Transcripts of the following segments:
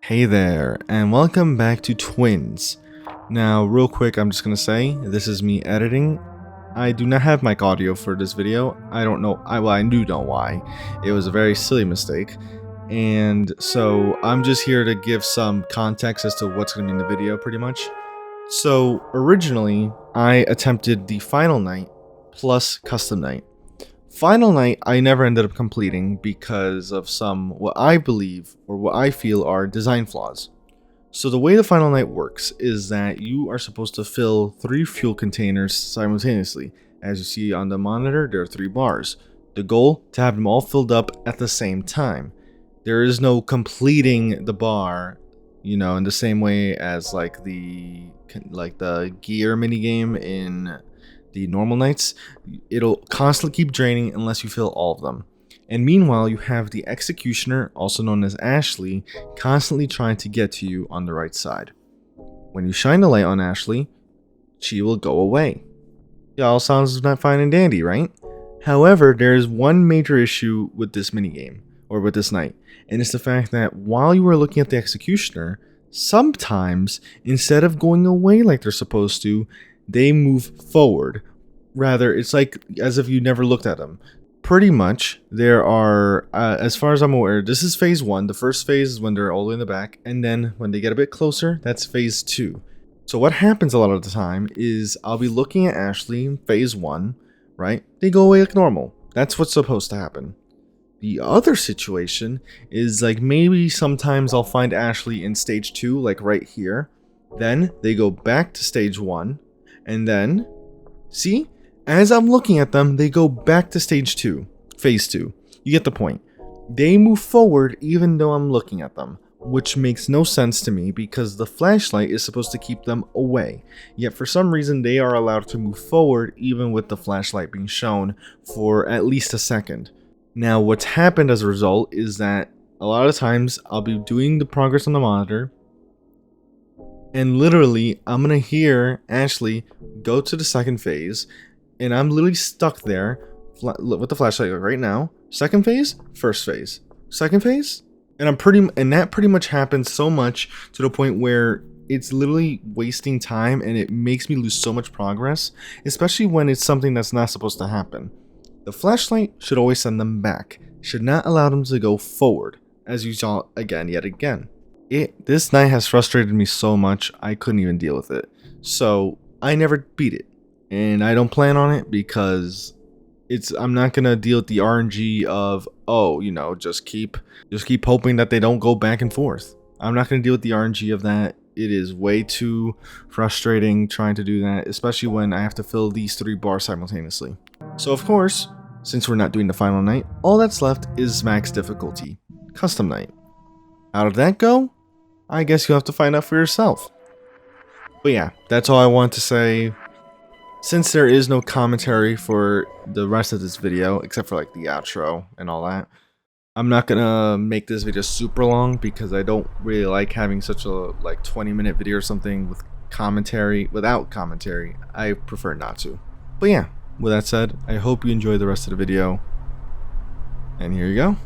Hey there, and welcome back to Twins. Now, real quick, I'm just gonna say, this is me editing. I do not have mic audio for this video. I don't know, I do know why. It was a very silly mistake. And so, I'm just here to give some context as to what's gonna be in the video, pretty much. So, originally, I attempted the final night plus custom night. Final Night I never ended up completing because of some what I believe or what I feel are design flaws. So the way the Final Night works is that you are supposed to fill 3 fuel containers simultaneously. As you see on the monitor, there are 3 bars. The goal to have them all filled up at the same time. There is no completing the bar, in the same way as like the gear minigame in the normal nights. It'll constantly keep draining unless you fill all of them. And meanwhile, you have the Executioner, also known as Ashley, constantly trying to get to you on the right side. When you shine the light on Ashley, she will go away. It all sounds not fine and dandy, right? However, there is one major issue with this minigame, or with this night, and it's the fact that while you are looking at the Executioner, sometimes, instead of going away like they're supposed to, they move forward. Rather, it's like as if you never looked at them. Pretty much, there are, as far as I'm aware, this is phase 1. The first phase is when they're all the way in the back, and then when they get a bit closer, that's phase 2. So what happens a lot of the time is I'll be looking at Ashley in phase 1, right? They go away like normal. That's what's supposed to happen. The other situation is like maybe sometimes I'll find Ashley in stage 2, like right here. Then they go back to stage 1. And then, see, as I'm looking at them, they go back to stage 2, phase 2. You get the point. They move forward even though I'm looking at them, which makes no sense to me because the flashlight is supposed to keep them away. Yet for some reason, they are allowed to move forward even with the flashlight being shown for at least a second. Now, what's happened as a result is that a lot of times I'll be doing the progress on the monitor, and literally, I'm gonna hear Ashley go to the second phase, and I'm literally stuck there with the flashlight right now. Second phase, first phase, second phase, and that pretty much happens so much to the point where it's literally wasting time, and it makes me lose so much progress, especially when it's something that's not supposed to happen. The flashlight should always send them back, should not allow them to go forward, as you saw yet again. This night has frustrated me so much, I couldn't even deal with it. So, I never beat it. And I don't plan on it because I'm not gonna deal with the RNG of, just keep hoping that they don't go back and forth. I'm not gonna deal with the RNG of that. It is way too frustrating trying to do that, especially when I have to fill these 3 bars simultaneously. So of course, since we're not doing the final night, all that's left is max difficulty, custom night. How did that go? I guess you'll have to find out for yourself. But yeah, that's all I want to say. Since there is no commentary for the rest of this video, except for like the outro and all that, I'm not gonna make this video super long because I don't really like having such a 20-minute video or something with commentary, without commentary. I prefer not to. But yeah, with that said, I hope you enjoy the rest of the video. And here you go.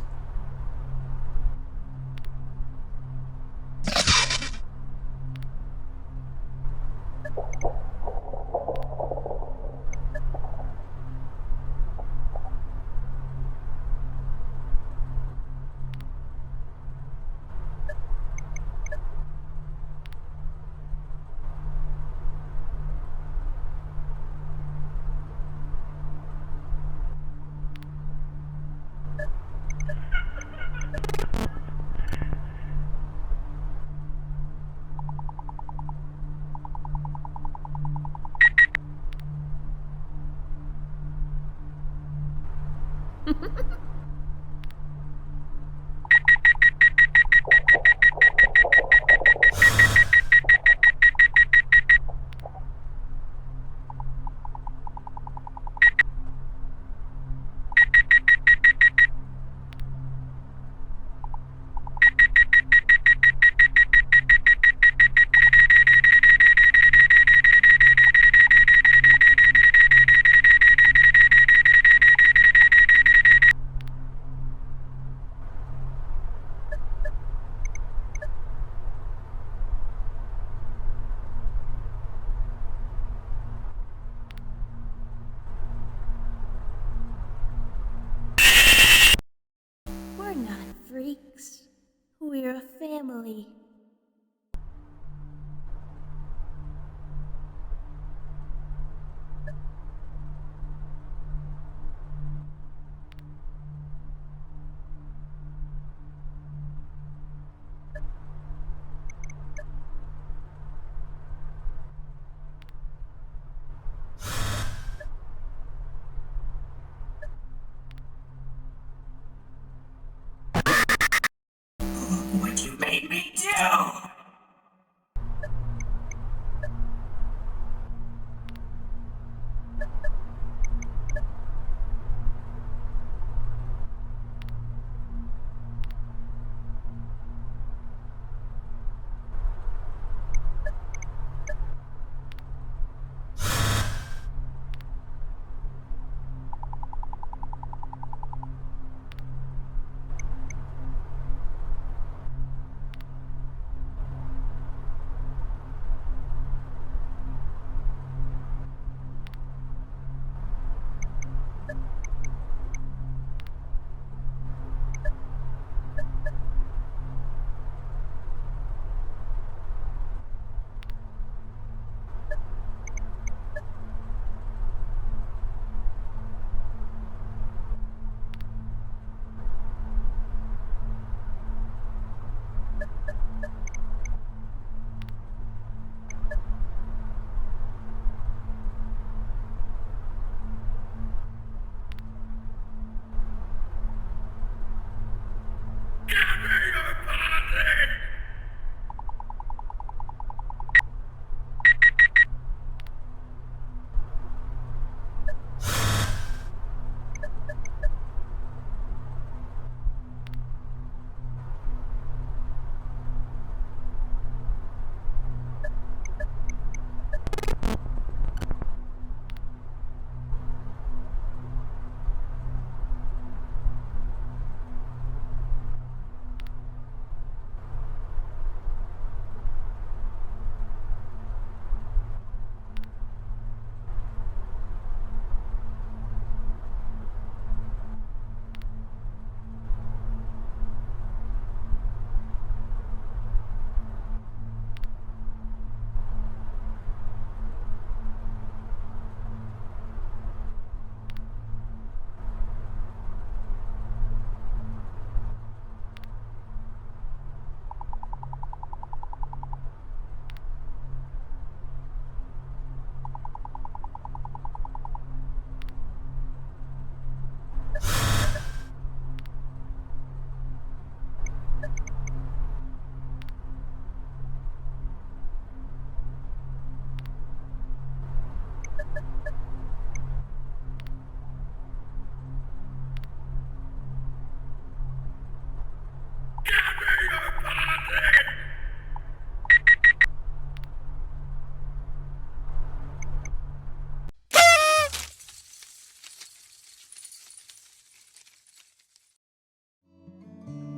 we're a family. What you made me do?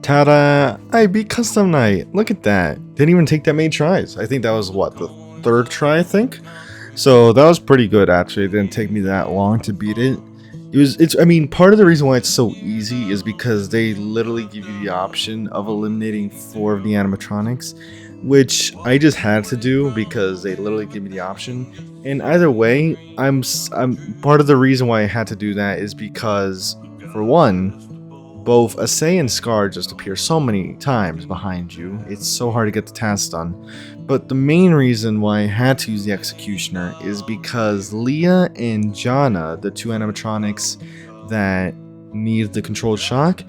Ta-da! I beat Custom Night! Look at that! Didn't even take that many tries. I think that was, what, the third try, I think? So that was pretty good, actually. It didn't take me that long to beat it. I mean, part of the reason why it's so easy is because they literally give you the option of eliminating 4 of the animatronics, which I just had to do because they literally give me the option. And either way, I'm part of the reason why I had to do that is because, for one, both Asay and Scar just appear so many times behind you, it's so hard to get the task done. But the main reason why I had to use the Executioner is because Leah and Jana, the 2 animatronics that need the controlled shock,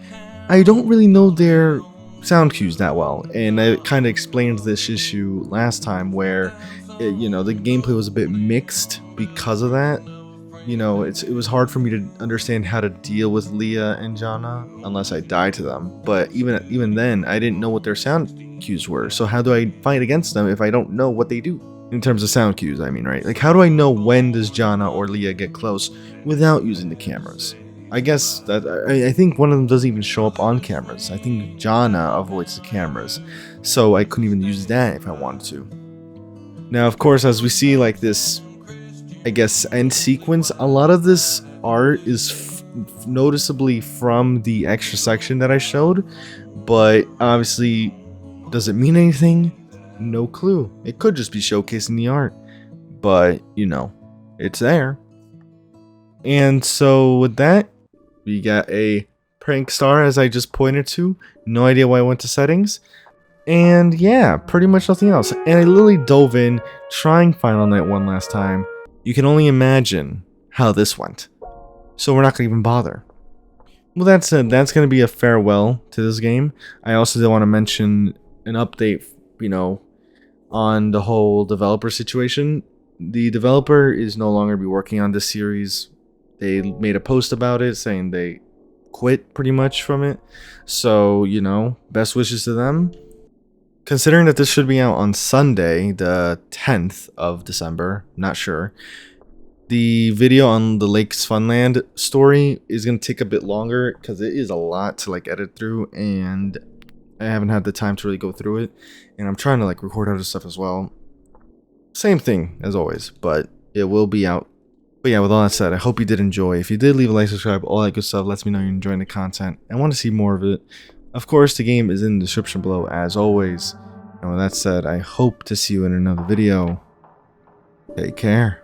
I don't really know their sound cues that well. And I kind of explained this issue last time where, the gameplay was a bit mixed because of that. It was hard for me to understand how to deal with Leah and Jana unless I died to them. But even then, I didn't know what their sound cues were. So how do I fight against them if I don't know what they do? In terms of sound cues, I mean, right? Like, how do I know when does Jana or Leah get close without using the cameras? I guess that I think one of them doesn't even show up on cameras. I think Jana avoids the cameras, so I couldn't even use that if I wanted to. Now, of course, as we see, like, this, I guess, end sequence, a lot of this art is noticeably from the extra section that I showed, but obviously Does it mean anything? No clue. It could just be showcasing the art. But, you know, it's there. And so with that, we got a prank star, as I just pointed to. No idea why I went to settings. And yeah, pretty much nothing else. And I literally dove in, trying Final Night one last time. You can only imagine how this went. So we're not going to even bother. Well, that said, that's going to be a farewell to this game. I also did want to mention an update, you know, on the whole developer situation. The developer is no longer be working on this series. They made a post about it saying they quit pretty much from it. So, you know, best wishes to them. Considering that this should be out on Sunday, the 10th of December, not sure. The video on the Lakes Funland story is going to take a bit longer because it is a lot to like edit through, and I haven't had the time to really go through it. And I'm trying to like record other stuff as well. Same thing as always, but it will be out. But yeah, with all that said, I hope you did enjoy. If you did, leave a like, subscribe, all that good stuff. Lets me know you're enjoying the content and want to see more of it. Of course, the game is in the description below as always. And with that said, I hope to see you in another video. Take care.